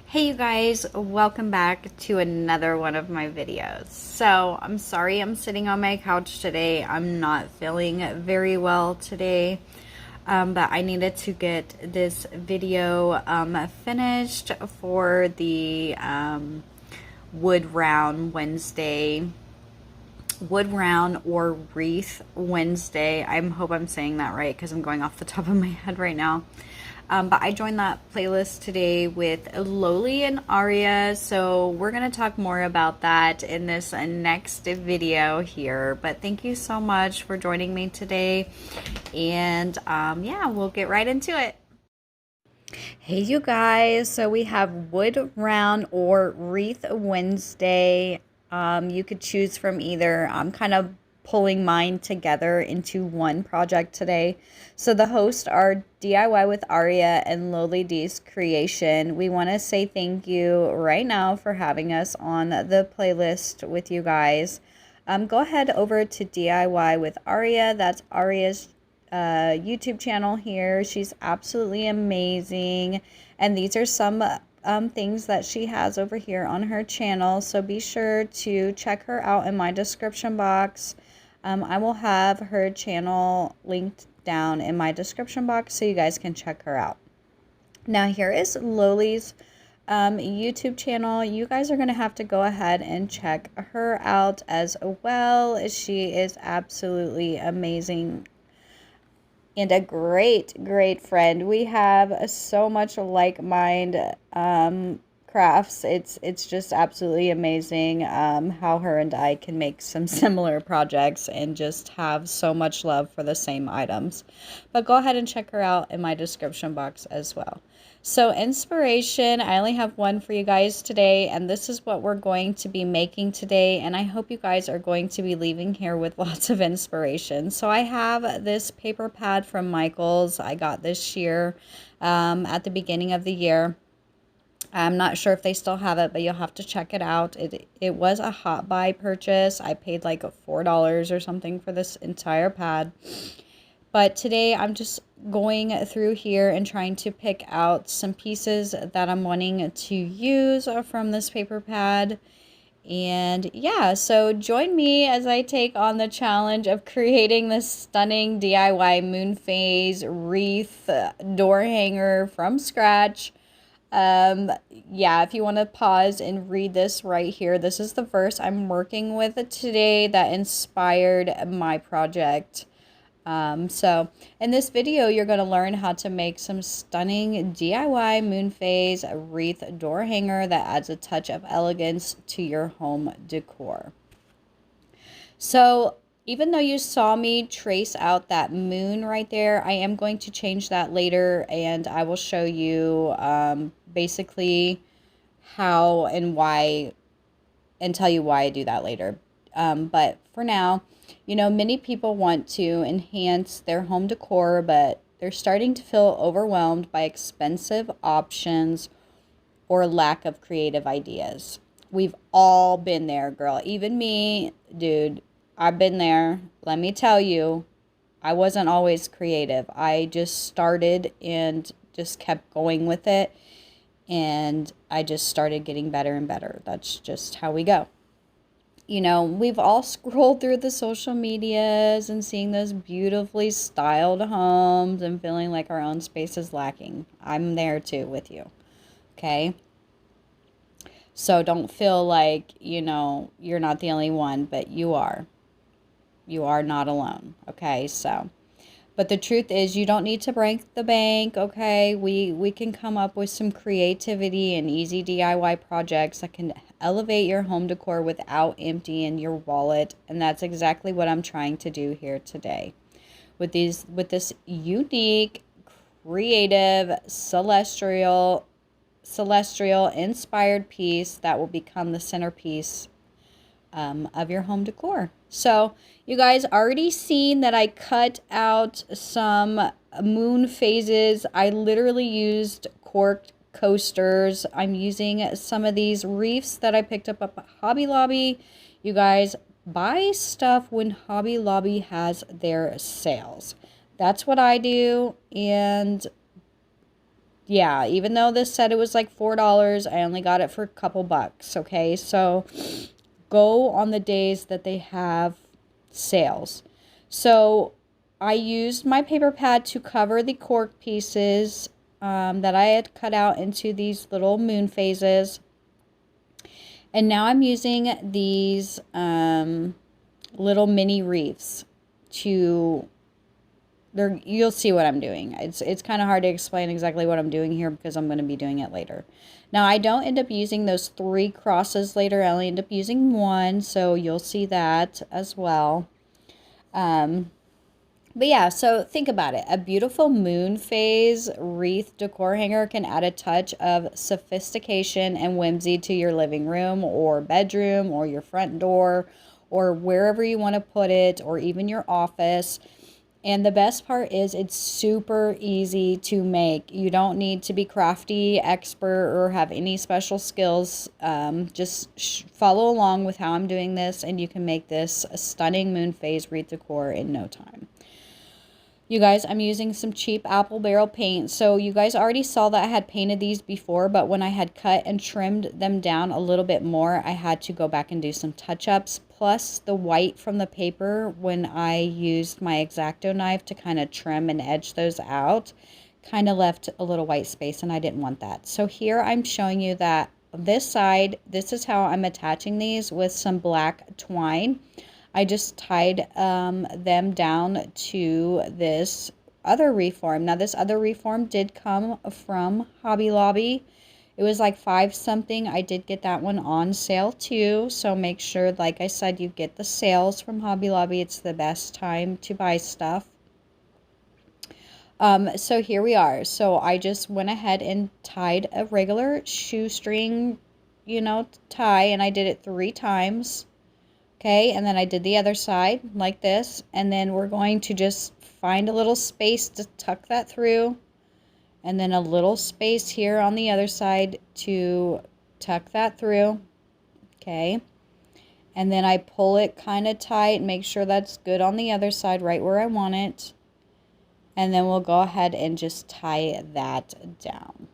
Hey you guys, welcome back to another one of my videos. So I'm sorry I'm sitting on my couch today. I'm not feeling very well today, but I needed to get this video finished for the wood round Wednesday, wood round or wreath Wednesday. I hope I'm saying that right because I'm going off the top of my head right now. But I joined that playlist today with Loli and Aria, so we're going to talk more about that in this next video here. But thank you so much for joining me today, and yeah, we'll get right into it. Hey you guys, so we have Wood Round or Wreath Wednesday. You could choose from either. I'm kind of pulling mine together into one project today. So the hosts are DIY with Aria and Loli D's Creation. We want to say thank you right now for having us on the playlist with you guys. Go ahead over to DIY with Aria. That's Aria's YouTube channel here. She's absolutely amazing, and these are some things that she has over here on her channel, so be sure to check her out in my description box. I will have her channel linked down in my description box so you guys can check her out. Now here is Loli's YouTube channel. You guys are going to have to go ahead and check her out as well. She is absolutely amazing and a great friend. We have so much like-mind crafts. It's just absolutely amazing how her and I can make some similar projects and just have so much love for the same items. But go ahead and check her out in my description box as well. So inspiration, I only have one for you guys today, and this is what we're going to be making today, and I hope you guys are going to be leaving here with lots of inspiration. So I have this paper pad from Michael's. I got this year at the beginning of the year. I'm not sure if they still have it, but you'll have to check it out. It was a hot buy purchase. I paid like $4 or something for this entire pad. But today I'm just going through here and trying to pick out some pieces that I'm wanting to use from this paper pad. And yeah, so join me as I take on the challenge of creating this stunning DIY Moon Phase Wreath door hanger from scratch. Yeah, if you want to pause and read this right here, this is the verse I'm working with today that inspired my project. So in this video, you're going to learn how to make some stunning DIY Moon Phase wreath door hanger that adds a touch of elegance to your home decor. So even though you saw me trace out that moon right there, I am going to change that later, and I will show you basically how and why, and tell you why I do that later. But for now, you know, many people want to enhance their home decor, but they're starting to feel overwhelmed by expensive options or lack of creative ideas. We've all been there, girl. Even me, dude, I've been there. Let me tell you, I wasn't always creative. I just started and just kept going with it, and I just started getting better and better. That's just how we go. You know, we've all scrolled through the social medias and seeing those beautifully styled homes and feeling like our own space is lacking. I'm there too with you. Okay. So don't feel like, you know, you're not the only one, but you are. You are not alone. Okay. So, but the truth is, you don't need to break the bank, okay? We can come up with some creativity and easy DIY projects that can elevate your home decor without emptying your wallet, and that's exactly what I'm trying to do here today. With this unique, creative, celestial inspired piece that will become the centerpiece of your home decor. So you guys already seen that I cut out some moon phases. I literally used corked coasters. I'm using some of these reefs that I picked up at Hobby Lobby. You guys, buy stuff when Hobby Lobby has their sales. That's what I do, and yeah, even though this said it was like $4, I only got it for a couple bucks, okay? So go on the days that they have sales. So I used my paper pad to cover the cork pieces that I had cut out into these little moon phases. And now I'm using these little mini wreaths to, you'll see what I'm doing. It's kind of hard to explain exactly what I'm doing here because I'm going to be doing it later. Now, I don't end up using those 3 crosses later. I only end up using 1, so you'll see that as well. But yeah, so think about it. A beautiful moon phase wreath decor hanger can add a touch of sophistication and whimsy to your living room or bedroom or your front door or wherever you want to put it, or even your office. And the best part is it's super easy to make. You don't need to be crafty, expert, or have any special skills. Just follow along with how I'm doing this, and you can make this a stunning moon phase wreath decor in no time. You guys, I'm using some cheap apple barrel paint. So you guys already saw that I had painted these before, but when I had cut and trimmed them down a little bit more, I had to go back and do some touch-ups. Plus the white from the paper, when I used my X-Acto knife to kind of trim and edge those out, kind of left a little white space, and I didn't want that. So here I'm showing you that this side, this is how I'm attaching these with some black twine. I just tied them down to this other reform. Now, this other reform did come from Hobby Lobby. It was like 5 something. I did get that one on sale too. So make sure, like I said, you get the sales from Hobby Lobby. It's the best time to buy stuff. So here we are. So I just went ahead and tied a regular shoestring, tie, and I did it 3 times. Okay, and then I did the other side like this, and then we're going to just find a little space to tuck that through, and then a little space here on the other side to tuck that through. Okay, and then I pull it kind of tight, make sure that's good on the other side, right where I want it, and then we'll go ahead and just tie that down.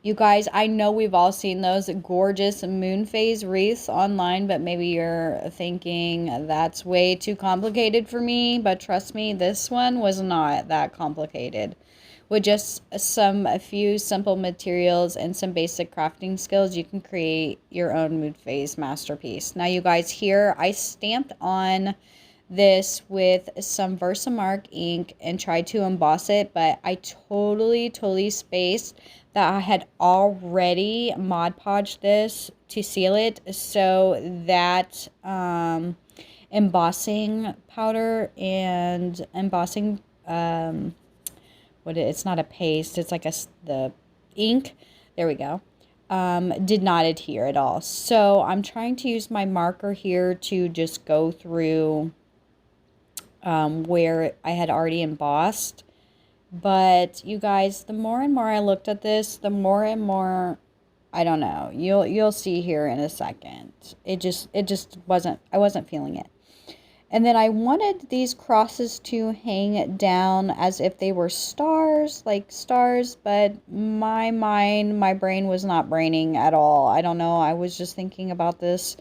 You guys, I know we've all seen those gorgeous moon phase wreaths online, but maybe you're thinking that's way too complicated for me. But trust me, this one was not that complicated. With just a few simple materials and some basic crafting skills, you can create your own moon phase masterpiece. Now, you guys, here I stamped on this with some Versamark ink and tried to emboss it, but I totally spaced that I had already Mod Podged this to seal it, so that embossing powder and embossing it's not a paste, it's like the ink, there we go, did not adhere at all. So I'm trying to use my marker here to just go through where I had already embossed. But you guys, the more and more I looked at this, the more and more, I don't know, you'll see here in a second. It just wasn't, I wasn't feeling it. And then I wanted these crosses to hang down as if they were stars, like stars, but my brain was not braining at all. I don't know, I was just thinking about this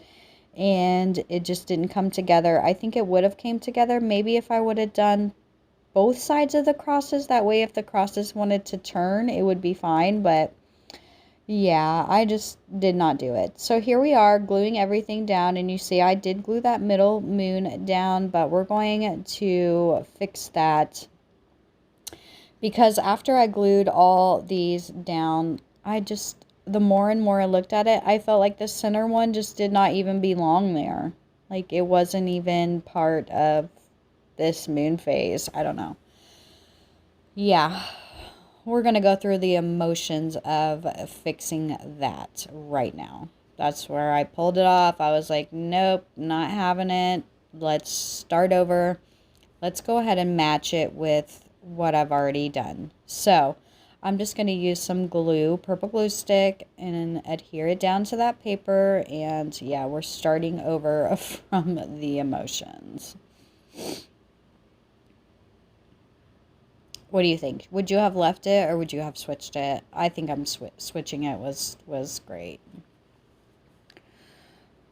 and it just didn't come together. I think it would have came together maybe if I would have done both sides of the crosses. That way, if the crosses wanted to turn, it would be fine. But yeah, I just did not do it. So here we are gluing everything down, and you see I did glue that middle moon down, but we're going to fix that because after I glued all these down, the more and more I looked at it, I felt like the center one just did not even belong there. Like it wasn't even part of this moon phase. I don't know. Yeah, we're gonna go through the emotions of fixing that right now. That's where I pulled it off. I was like, nope, not having it. Let's start over. Let's go ahead and match it with what I've already done. So I'm just going to use some glue, purple glue stick, and adhere it down to that paper. And yeah, we're starting over from the emotions. What do you think? Would you have left it or would you have switched it? I think I'm switching it was great.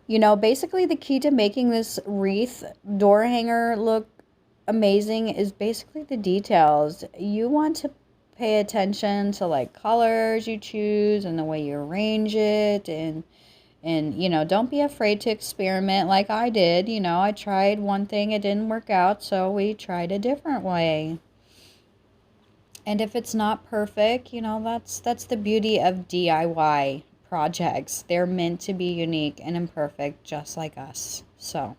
You know, basically the key to making this wreath door hanger look amazing is basically the details. You want to pay attention to like colors you choose and the way you arrange it, and you know, don't be afraid to experiment like I did. You know, I tried one thing, it didn't work out, so we tried a different way. And if it's not perfect, you know, that's the beauty of DIY projects. They're meant to be unique and imperfect, just like us. So,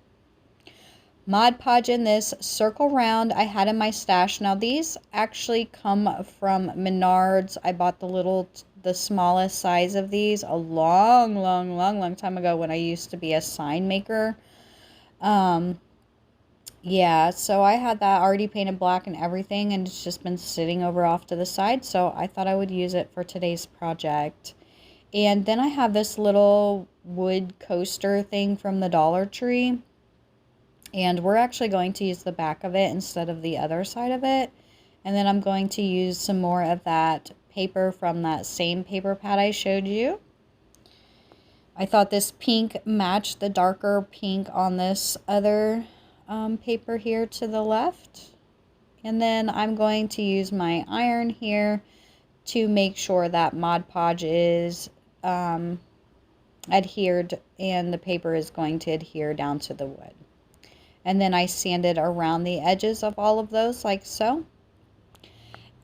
Mod Podge in this circle round I had in my stash. Now, these actually come from Menards. I bought the smallest size of these a long time ago when I used to be a sign maker. Yeah, so I had that already painted black and everything, and it's just been sitting over off to the side, so I thought I would use it for today's project. And then I have this little wood coaster thing from the Dollar Tree, and we're actually going to use the back of it instead of the other side of it. And then I'm going to use some more of that paper from that same paper pad I showed you. I thought this pink matched the darker pink on this other paper here to the left. And then I'm going to use my iron here to make sure that Mod Podge is adhered and the paper is going to adhere down to the wood. And then I sanded around the edges of all of those like so.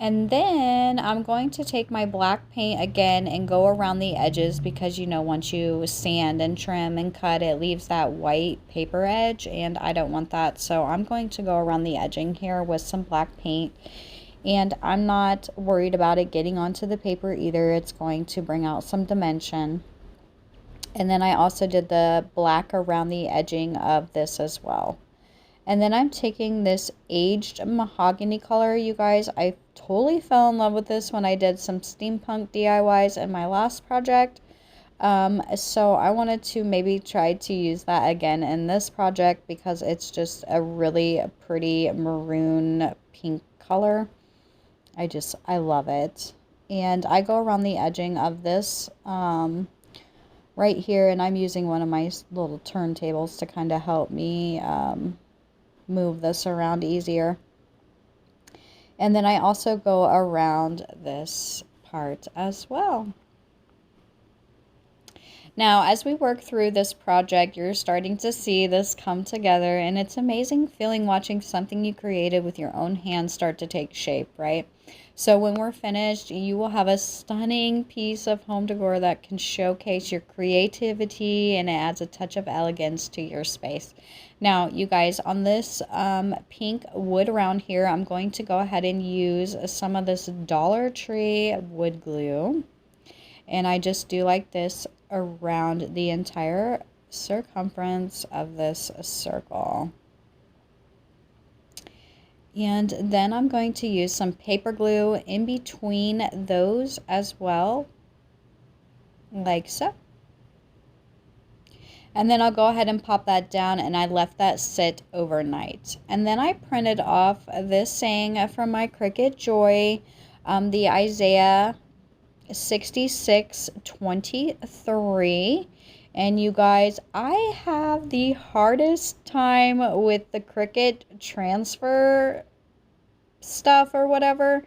And then I'm going to take my black paint again and go around the edges, because you know, once you sand and trim and cut, it leaves that white paper edge, and I don't want that. So I'm going to go around the edging here with some black paint, and I'm not worried about it getting onto the paper either. It's going to bring out some dimension. And then I also did the black around the edging of this as well. And then I'm taking this aged mahogany color. You guys, I totally fell in love with this when I did some steampunk DIYs in my last project. So I wanted to maybe try to use that again in this project, because it's just a really pretty maroon pink color. I love it. And I go around the edging of this right here, and I'm using one of my little turntables to kind of help me move this around easier. And then I also go around this part as well. Now, as we work through this project, you're starting to see this come together, and it's amazing feeling watching something you created with your own hands start to take shape, right? So when we're finished, you will have a stunning piece of home decor that can showcase your creativity, and it adds a touch of elegance to your space. Now, you guys, on this pink wood around here, I'm going to go ahead and use some of this Dollar Tree wood glue. And I just do like this around the entire circumference of this circle. And then I'm going to use some paper glue in between those as well, like so. And then I'll go ahead and pop that down, and I left that sit overnight. And then I printed off this saying from my Cricut Joy, the Isaiah 66:23. And you guys, I have the hardest time with the Cricut transfer stuff or whatever,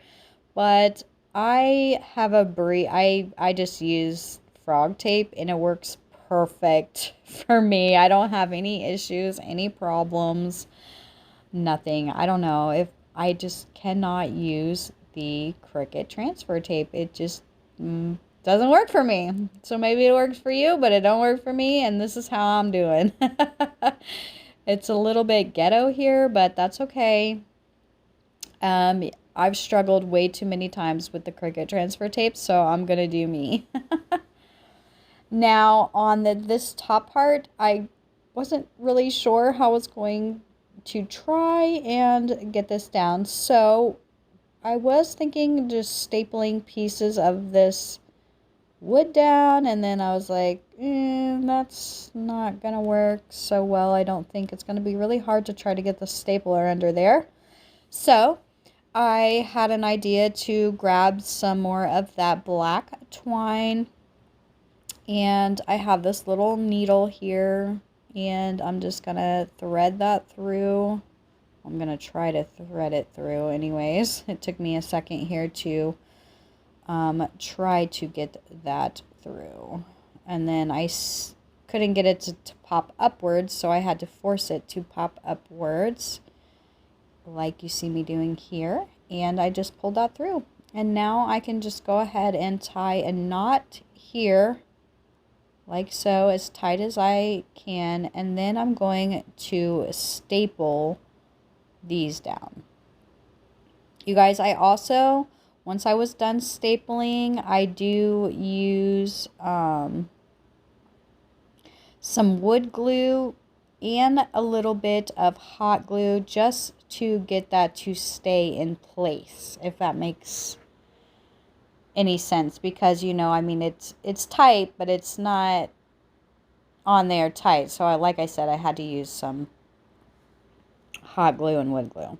but I have I just use frog tape, and it works perfect for me. I don't have any issues, any problems, nothing. I don't know, if I just cannot use the Cricut transfer tape. It just doesn't work for me. So maybe it works for you, but it don't work for me, and this is how I'm doing. It's a little bit ghetto here, but that's okay. I've struggled way too many times with the Cricut transfer tape, so I'm gonna do me. Now, on this top part, I wasn't really sure how I was going to try and get this down, so I was thinking just stapling pieces of this wood down, and then I was like, that's not gonna work so well. I don't think it's gonna be really hard to try to get the stapler under there. So I had an idea to grab some more of that black twine, and I have this little needle here, and I'm just gonna thread that through. I'm gonna try to thread it through anyways. It took me a second here to try to get that through, and then I couldn't get it to pop upwards, so I had to force it to pop upwards like you see me doing here, and I just pulled that through. And now I can just go ahead and tie a knot here like so, as tight as I can, and then I'm going to staple these down. You guys, I also, once I was done stapling, I do use some wood glue and a little bit of hot glue just to get that to stay in place, if that makes any sense, because you know, I mean, it's tight, but it's not on there tight. So like I said, I had to use some hot glue and wood glue.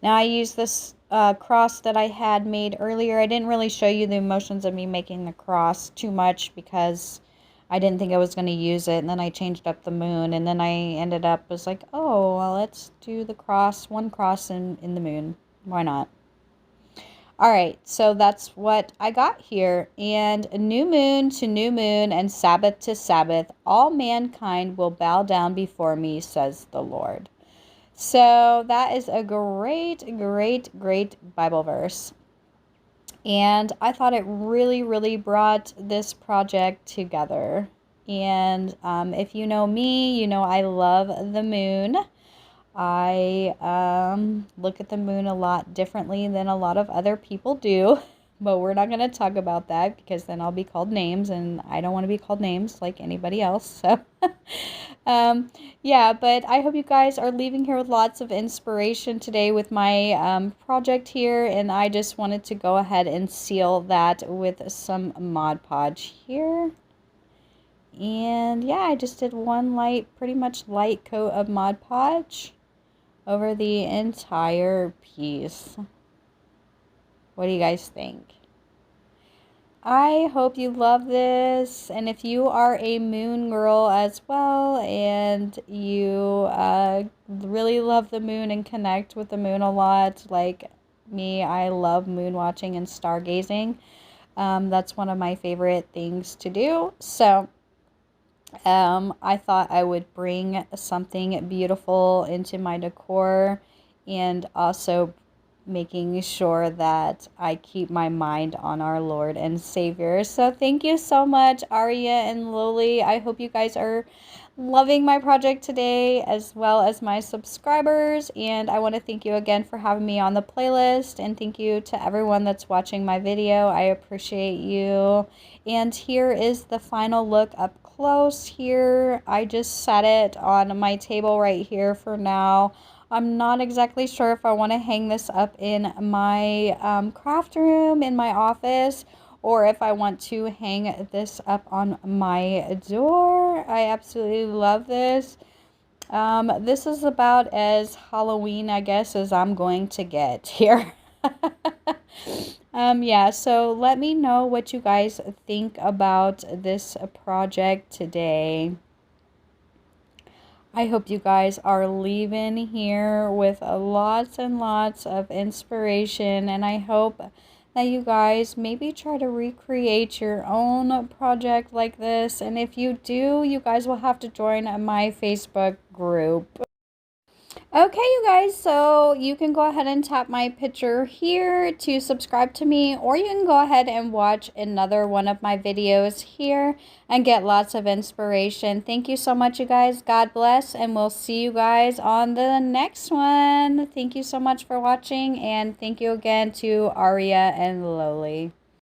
Now I use this cross that I had made earlier. I didn't really show you the motions of me making the cross too much because I didn't think I was going to use it, and then I changed up the moon, and then I ended up was like, oh well, let's do the cross, one cross in the moon, why not? All right, so that's what I got here. And new moon to new moon and Sabbath to Sabbath, all mankind will bow down before me, says the Lord. So that is a great Bible verse. And I thought it really brought this project together. And if you know me, you know I love the moon. I look at the moon a lot differently than a lot of other people do, but we're not going to talk about that because then I'll be called names, and I don't want to be called names like anybody else. So yeah, but I hope you guys are leaving here with lots of inspiration today with my project here, and I just wanted to go ahead and seal that with some Mod Podge here. And yeah, I just did one pretty much light coat of Mod Podge over the entire piece. What do you guys think? I hope you love this, and if you are a moon girl as well and you really love the moon and connect with the moon a lot like me, I love moon watching and stargazing. That's one of my favorite things to do. So I thought I would bring something beautiful into my decor, and also making sure that I keep my mind on our Lord and Savior. So thank you so much, Aria and Loli. I hope you guys are loving my project today, as well as my subscribers, and I want to thank you again for having me on the playlist, and thank you to everyone that's watching my video. I appreciate you. And here is the final look up close here. I just set it on my table right here for now. I'm not exactly sure if I want to hang this up in my craft room in my office, or if I want to hang this up on my door. I absolutely love this. This is about as Halloween, I guess, as I'm going to get here. Yeah, so let me know what you guys think about this project today. I hope you guys are leaving here with lots and lots of inspiration, and I hope that you guys maybe try to recreate your own project like this. And if you do, you guys will have to join my Facebook group. Okay, you guys, so you can go ahead and tap my picture here to subscribe to me, or you can go ahead and watch another one of my videos here and get lots of inspiration. Thank you so much, you guys. God bless, and we'll see you guys on the next one. Thank you so much for watching, and thank you again to Aria and Loli.